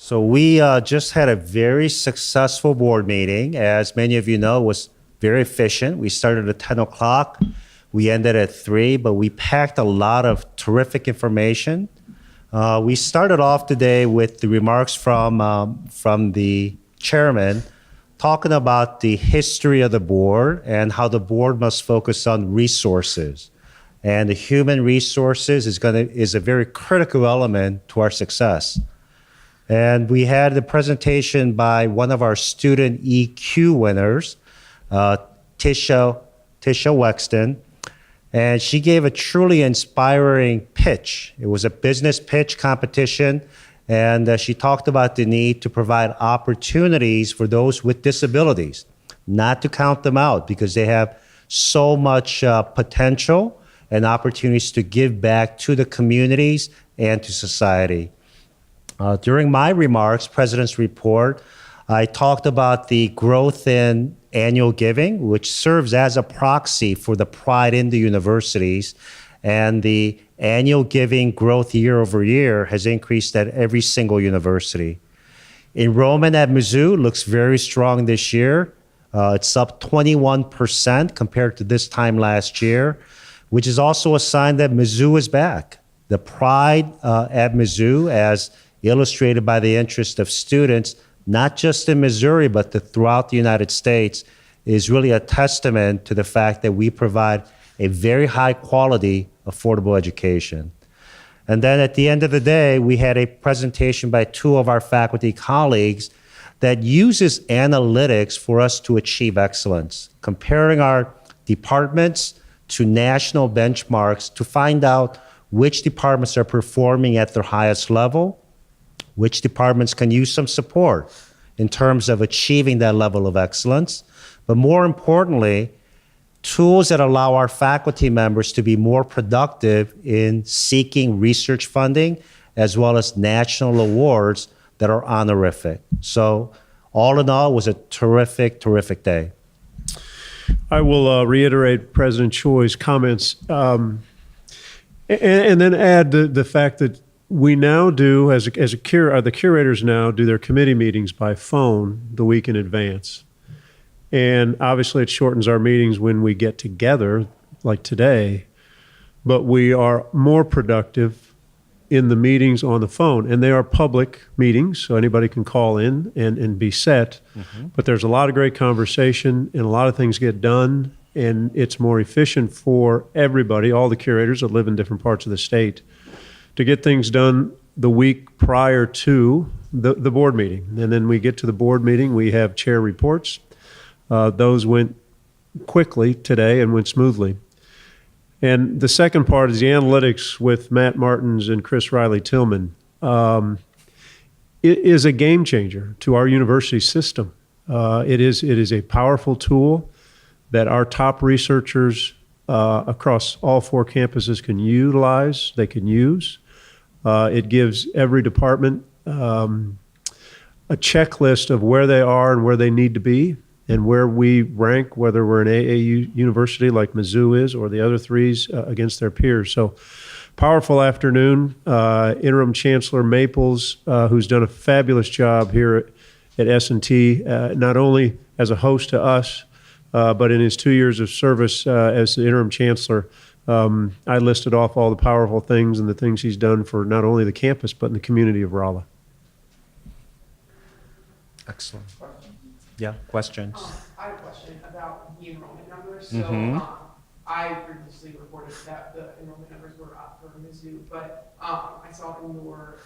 So we just had a very successful board meeting. As many of you know, it was very efficient. We started at 10 o'clock. We ended at 3, but we packed a lot of terrific information. We started off today with the remarks from the chairman talking about the history of the board and how the board must focus on resources. And the human resources is a very critical element to our success. And we had the presentation by one of our student EQ winners, Tisha Wexton, and she gave a truly inspiring pitch. It was a business pitch competition, and she talked about the need to provide opportunities for those with disabilities, not to count them out because they have so much potential and opportunities to give back to the communities and to society. During my remarks, President's Report, I talked about the growth in annual giving, which serves as a proxy for the pride in the universities. And the annual giving growth year over year has increased at every single university. Enrollment at Mizzou looks very strong this year. It's up 21% compared to this time last year, which is also a sign that Mizzou is back. The pride at Mizzou, as illustrated by the interest of students, not just in Missouri, but throughout the United States, is really a testament to the fact that we provide a very high quality, affordable education. And then at the end of the day, we had a presentation by 2 of our faculty colleagues that uses analytics for us to achieve excellence, comparing our departments to national benchmarks to find out which departments are performing at their highest level, which departments can use some support in terms of achieving that level of excellence, but more importantly, tools that allow our faculty members to be more productive in seeking research funding, as well as national awards that are honorific. So all in all, it was a terrific, terrific day. I will reiterate President Choi's comments and then add the fact that we now do, the curators now do their committee meetings by phone the week in advance. And obviously it shortens our meetings when we get together, like today, but we are more productive in the meetings on the phone. And they are public meetings, so anybody can call in and be set. Mm-hmm. But there's a lot of great conversation and a lot of things get done, and it's more efficient for everybody, all the curators that live in different parts of the state, to get things done the week prior to the board meeting. And then we get to the board meeting, we have chair reports. Those went quickly today and went smoothly. And the second part is the analytics with Matt Martins and Chris Riley-Tillman. It is a game changer to our university system. It is a powerful tool that our top researchers across all 4 campuses can utilize, they can use. It gives every department a checklist of where they are and where they need to be and where we rank, whether we're an AAU university like Mizzou is or the other 3s against their peers. So powerful afternoon. Interim Chancellor Maples, who's done a fabulous job here at S&T, not only as a host to us, but in his 2 years of service as the interim chancellor. I listed off all the powerful things and the things he's done for not only the campus, but in the community of Rolla. Excellent. Yeah, questions? I have a question about the enrollment numbers. So I previously reported that the enrollment numbers were up for Mizzou, but I saw in your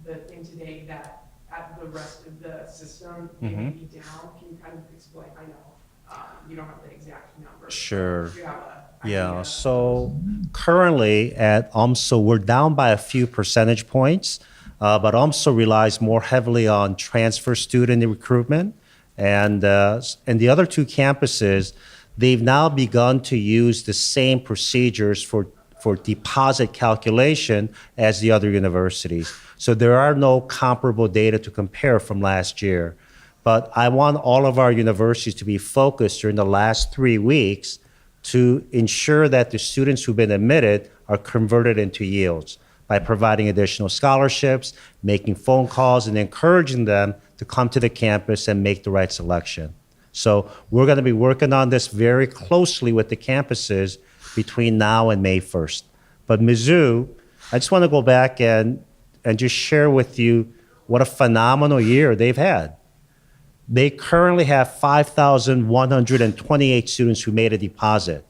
the thing today that at the rest of the system it may be down. Can you kind of explain? I know you don't have the exact numbers. Sure. Do you have a Yeah, so currently at UMSL, we're down by a few percentage points, but UMSL relies more heavily on transfer student recruitment. And the other 2 campuses, they've now begun to use the same procedures for deposit calculation as the other universities. So there are no comparable data to compare from last year. But I want all of our universities to be focused during the last 3 weeks to ensure that the students who've been admitted are converted into yields. by providing additional scholarships, making phone calls, and encouraging them to come to the campus and make the right selection. So we're going to be working on this very closely with the campuses between now and May 1st. But Mizzou, I just want to go back and just share with you what a phenomenal year they've had. They currently have 5,128 students who made a deposit.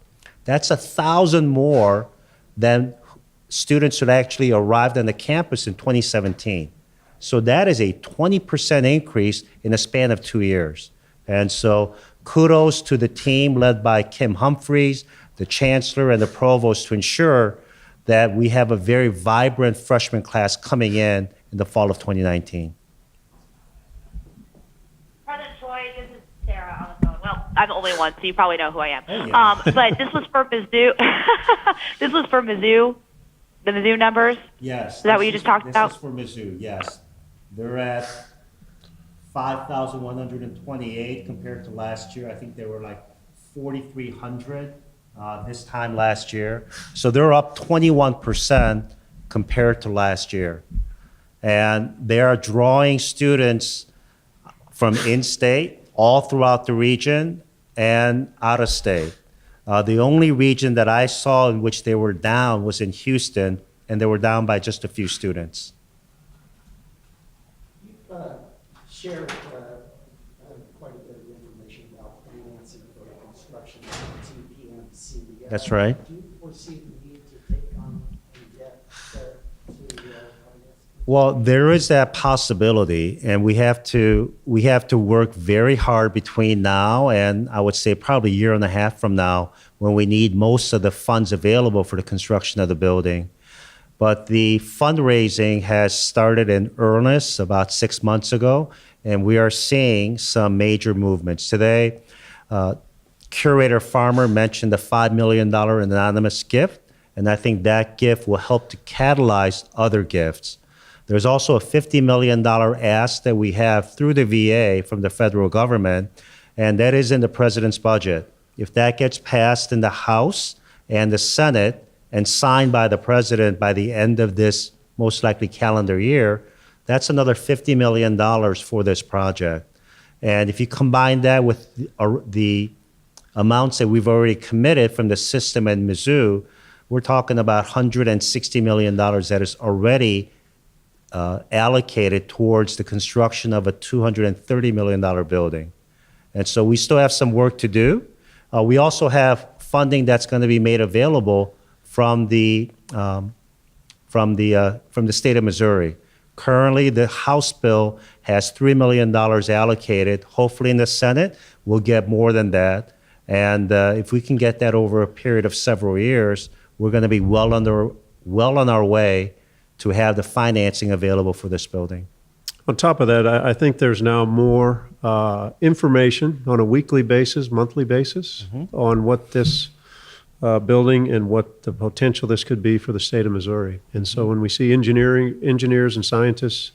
That's 1,000 more than students who actually arrived on the campus in 2017. So that is a 20% increase in a span of 2 years. And so kudos to the team led by Kim Humphreys, the chancellor, and the provost to ensure that we have a very vibrant freshman class coming in the fall of 2019. President Choi, this is Sarah on the phone. Well, I'm the only one, so you probably know who I am. Oh, yeah. But this was for Mizzou. This was for Mizzou, the Mizzou numbers. Yes. Is that what you just talked about? This is for Mizzou, yes. They're at 5,128 compared to last year. I think they were like 4,300 this time last year. So they're up 21% compared to last year. And they are drawing students from in-state, all throughout the region, and out of state. The only region that I saw in which they were down was in Houston, and they were down by just a few students. You've shared quite a bit of information about financing for the construction of TPMC. That's right. Do you foresee the need to take on any debt to finance? Well, there is that possibility, and we have to work very hard between now and I would say probably a year and a half from now when we need most of the funds available for the construction of the building. But the fundraising has started in earnest about 6 months ago, and we are seeing some major movements. Today, Curator Farmer mentioned the $5 million anonymous gift, and I think that gift will help to catalyze other gifts. There's also a $50 million ask that we have through the VA from the federal government, and that is in the president's budget. If that gets passed in the House and the Senate and signed by the president by the end of this most likely calendar year, that's another $50 million for this project. And if you combine that with the amounts that we've already committed from the system and Mizzou, we're talking about $160 million that is already allocated towards the construction of a $230 million building. And so we still have some work to do. We also have funding that's going to be made available from the state of Missouri. Currently, the House bill has $3 million allocated. Hopefully in the Senate, we'll get more than that. And if we can get that over a period of several years, we're going to be well on our way to have the financing available for this building. On top of that, I think there's now more information on a weekly basis, monthly basis, on what this building and what the potential this could be for the state of Missouri. And so when we see engineers and scientists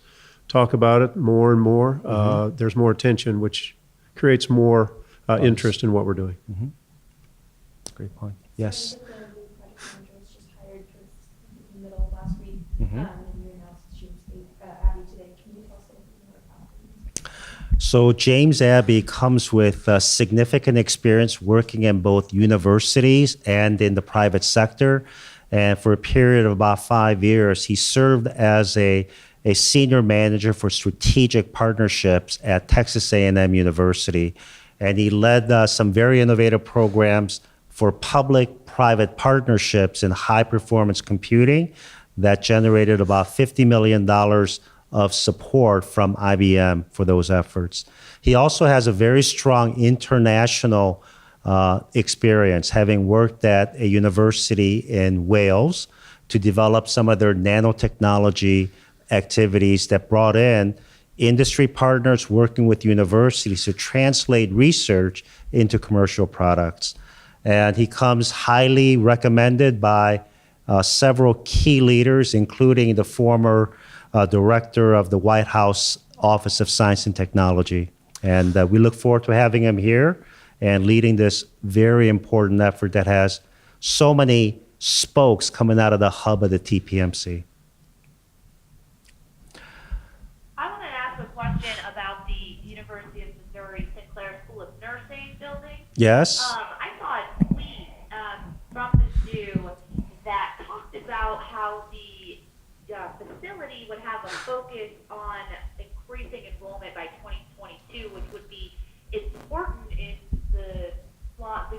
talk about it more and more, there's more attention, which creates more interest in what we're doing. Great point. Yes. The new project manager was just hired towards the middle of last week, and you announced James Abbey today. Can you tell us a little bit more about him? So James Abbey comes with significant experience working in both universities and in the private sector. And for a period of about 5 years, he served as a senior manager for strategic partnerships at Texas A&M University. And he led some very innovative programs for public-private partnerships in high-performance computing that generated about $50 million of support from IBM for those efforts. He also has a very strong international experience, having worked at a university in Wales to develop some of their nanotechnology activities that brought in industry partners working with universities to translate research into commercial products. And he comes highly recommended by several key leaders, including the former director of the White House Office of Science and Technology. And we look forward to having him here and leading this very important effort that has so many spokes coming out of the hub of the TPMC. question about the University of Missouri Sinclair School of Nursing building. Yes? I saw a tweet from the zoo that talked about how the facility would have a focus on increasing enrollment by 2022, which would be important in the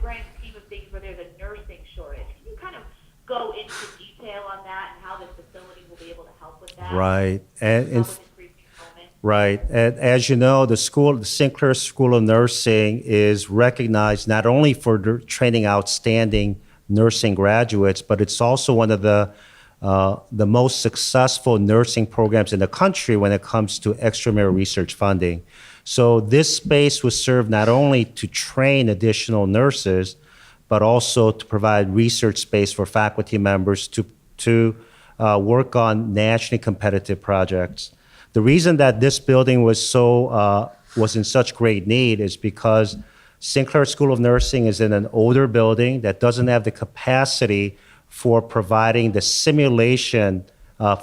grand scheme of things where there's a nursing shortage. Can you kind of go into detail on that and how this facility will be able to help with that? Right. And Help with increasing enrollment? right. And as you know, the Sinclair School of Nursing is recognized not only for training outstanding nursing graduates, but it's also one of the most successful nursing programs in the country when it comes to extramural research funding. So this space was served not only to train additional nurses, but also to provide research space for faculty members to work on nationally competitive projects. The reason that this building was in such great need is because Sinclair School of Nursing is in an older building that doesn't have the capacity for providing the simulation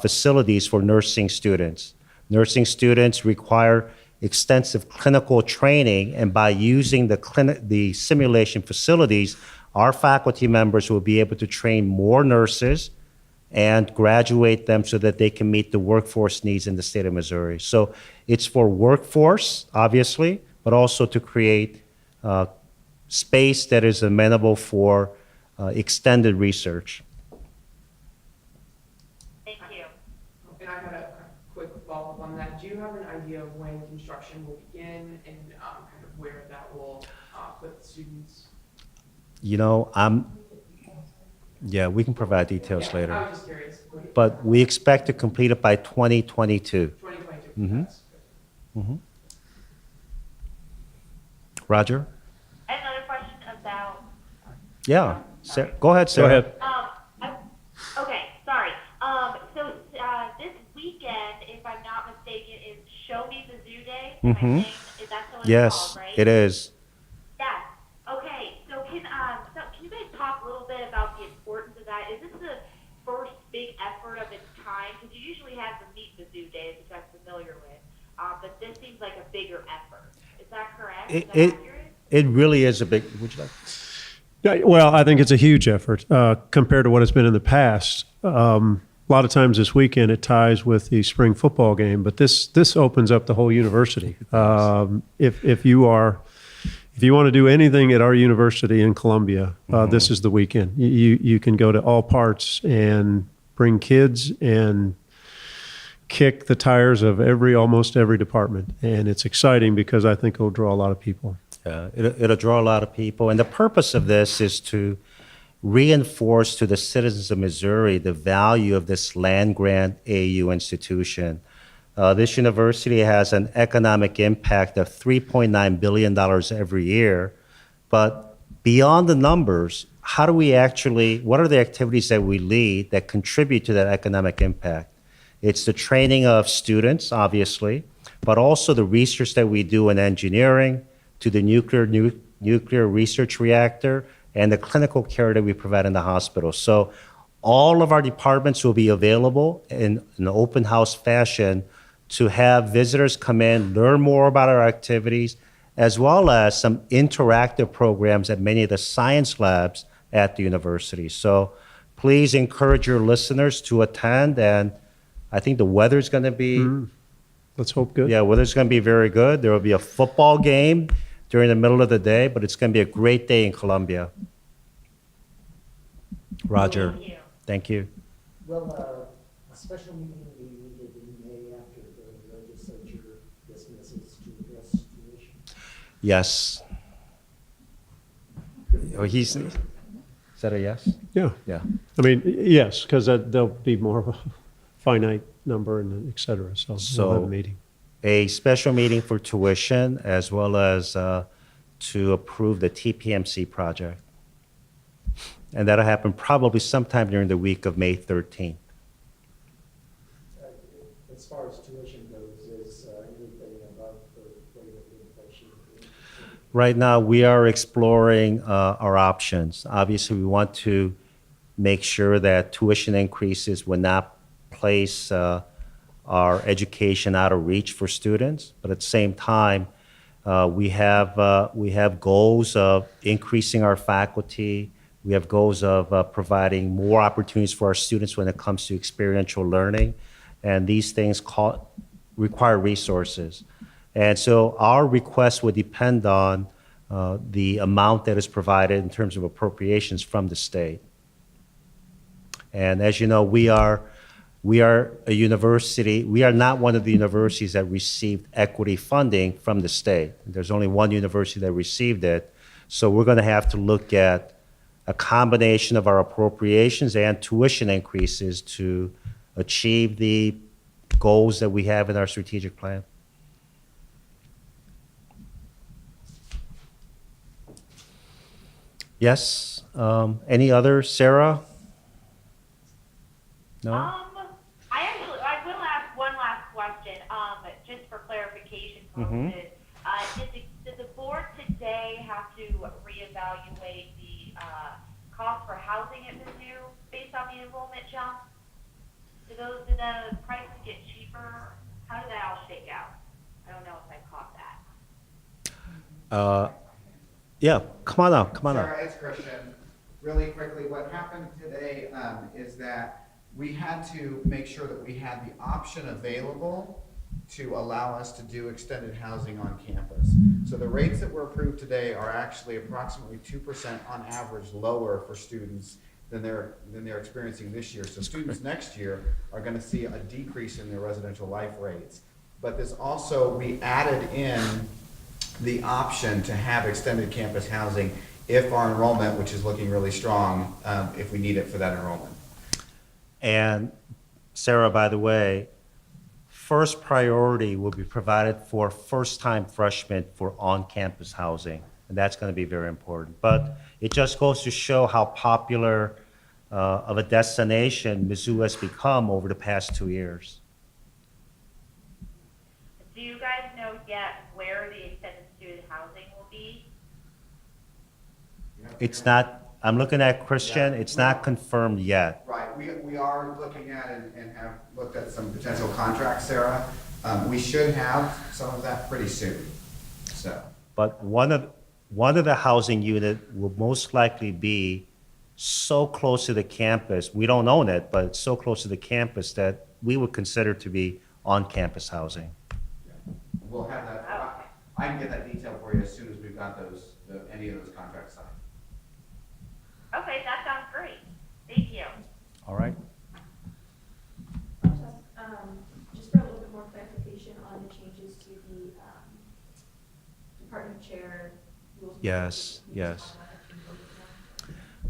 facilities for nursing students. Nursing students require extensive clinical training, and by using the simulation facilities, our faculty members will be able to train more nurses and graduate them so that they can meet the workforce needs in the state of Missouri. So it's for workforce, obviously, but also to create space that is amenable for extended research. Thank you. And I had a quick follow-up on that. Do you have an idea of when construction will begin and kind of where that will put students? You know, yeah, we can provide details Yeah, later. I was just curious. But we expect to complete it by 2022. 2022. Mhm. That's good. Roger? Another question about Yeah. Go ahead, Sarah. Go ahead. okay, sorry. So this weekend, if I'm not mistaken, is Show Me the Zoo Day. Am I saying, is that so it's Yes, called, right? it is. Yes. Okay. So can you guys talk a little bit about the importance of that? Is this the first big effort of its kind? Because you usually have the Meet the Zoo Days, which I'm familiar with, but this seems like a bigger effort. Is that correct? Is that accurate? It really is a big, would you like? Yeah, well, I think it's a huge effort compared to what it's been in the past. A lot of times this weekend it ties with the spring football game, but this opens up the whole university. If you want to do anything at our university in Columbia, this is the weekend. You can go to all parts and bring kids and kick the tires of almost every department, and it's exciting because I think it'll draw a lot of people. It'll draw a lot of people. And the purpose of this is to reinforce to the citizens of Missouri the value of this land-grant AU institution. This university has an economic impact of $3.9 billion every year. But beyond the numbers, what are the activities that we lead that contribute to that economic impact? It's the training of students, obviously, but also the research that we do in engineering, to the nuclear research reactor, and the clinical care that we provide in the hospital. So all of our departments will be available in an open house fashion to have visitors come in, learn more about our activities, as well as some interactive programs at many of the science labs at the university. So please encourage your listeners to attend, and I think the weather's going to be Let's hope good. Yeah, weather's going to be very good. There will be a football game during the middle of the day, but it's going to be a great day in Columbia. Roger. Thank you. Thank you. Will a special meeting be needed in May after the legislature dismisses to address tuition? Yes. Oh, is that a yes? Yeah. Yeah. I mean, yes, because there'll be more of a finite number and et cetera. So we'll have a meeting. A special meeting for tuition as well as to approve the TPMC project. And that'll happen probably sometime during the week of May 13th. As far as tuition goes, is anything above the rate of inflation? Right now, we are exploring our options. Obviously, we want to make sure that tuition increases will not place our education out of reach for students. But at the same time, we have goals of increasing our faculty. We have goals of providing more opportunities for our students when it comes to experiential learning. And these things require resources. And so our request would depend on the amount that is provided in terms of appropriations from the state. And as you know, we are a university. We are not one of the universities that received equity funding from the state. There's only one university that received it. So we're going to have to look at a combination of our appropriations and tuition increases to achieve the goals that we have in our strategic plan. Yes. Any other, Sarah? No? I will ask one last question, just for clarification purposes. Did the board today have to reevaluate the, cost for housing at Mizzou based on the enrollment jump? Did the prices get cheaper? How did that all shake out? I don't know if I caught that. Yeah, come on up. Sarah, it's Christian. Really quickly, what happened today is that we had to make sure that we had the option available to allow us to do extended housing on campus. So the rates that were approved today are actually approximately 2% on average lower for students than they're experiencing this year. So students next year are going to see a decrease in their residential life rates. But this also, we added in the option to have extended campus housing if our enrollment, which is looking really strong, if we need it for that enrollment. And Sarah, by the way, first priority will be provided for first-time freshmen for on-campus housing, and that's going to be very important. But it just goes to show how popular of a destination Mizzou has become over the past 2 years. Do you guys know yet where the extended student housing will be? It's not, I'm looking at Christian, it's not confirmed yet. Right, we are looking at and have looked at some potential contracts, Sarah. We should have some of that pretty soon, so. But one of the housing unit will most likely be so close to the campus, we don't own it, but it's so close to the campus that we would consider to be on-campus housing. We'll have that, I can get that detail for you as soon as we've got any of those contracts signed. Okay, that sounds great. Thank you. All right? I'll just ask, just for a little bit more clarification on the changes to the, department chair rules. Yes, yes.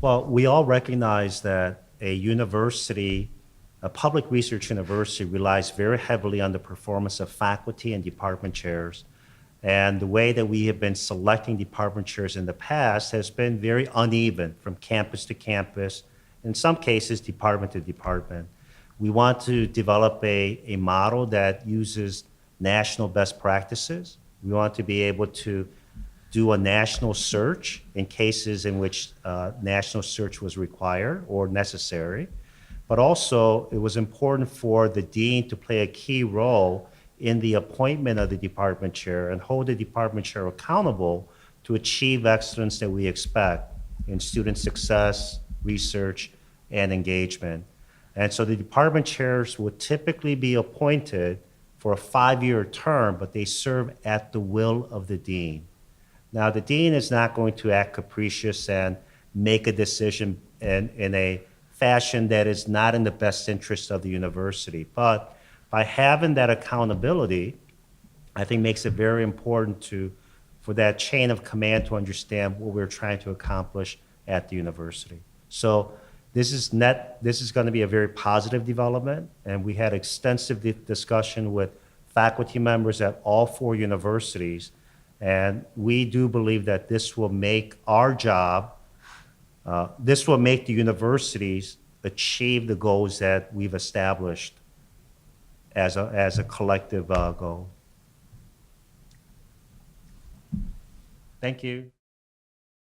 Well, we all recognize that a university, a public research university, relies very heavily on the performance of faculty and department chairs. And the way that we have been selecting department chairs in the past has been very uneven from campus to campus, in some cases, department to department. We want to develop a model that uses national best practices. We want to be able to do a national search in cases in which national search was required or necessary. But also, it was important for the dean to play a key role in the appointment of the department chair and hold the department chair accountable to achieve excellence that we expect in student success, research, and engagement. And so the department chairs would typically be appointed for a 5-year term, but they serve at the will of the dean. Now, the dean is not going to act capricious and make a decision in a fashion that is not in the best interest of the university. But by having that accountability, I think makes it very important for that chain of command to understand what we're trying to accomplish at the university. So this is going to be a very positive development, and we had extensive discussion with faculty members at all 4 universities, and we do believe that this will make our job, this will make the universities achieve the goals that we've established as a collective goal. Thank you.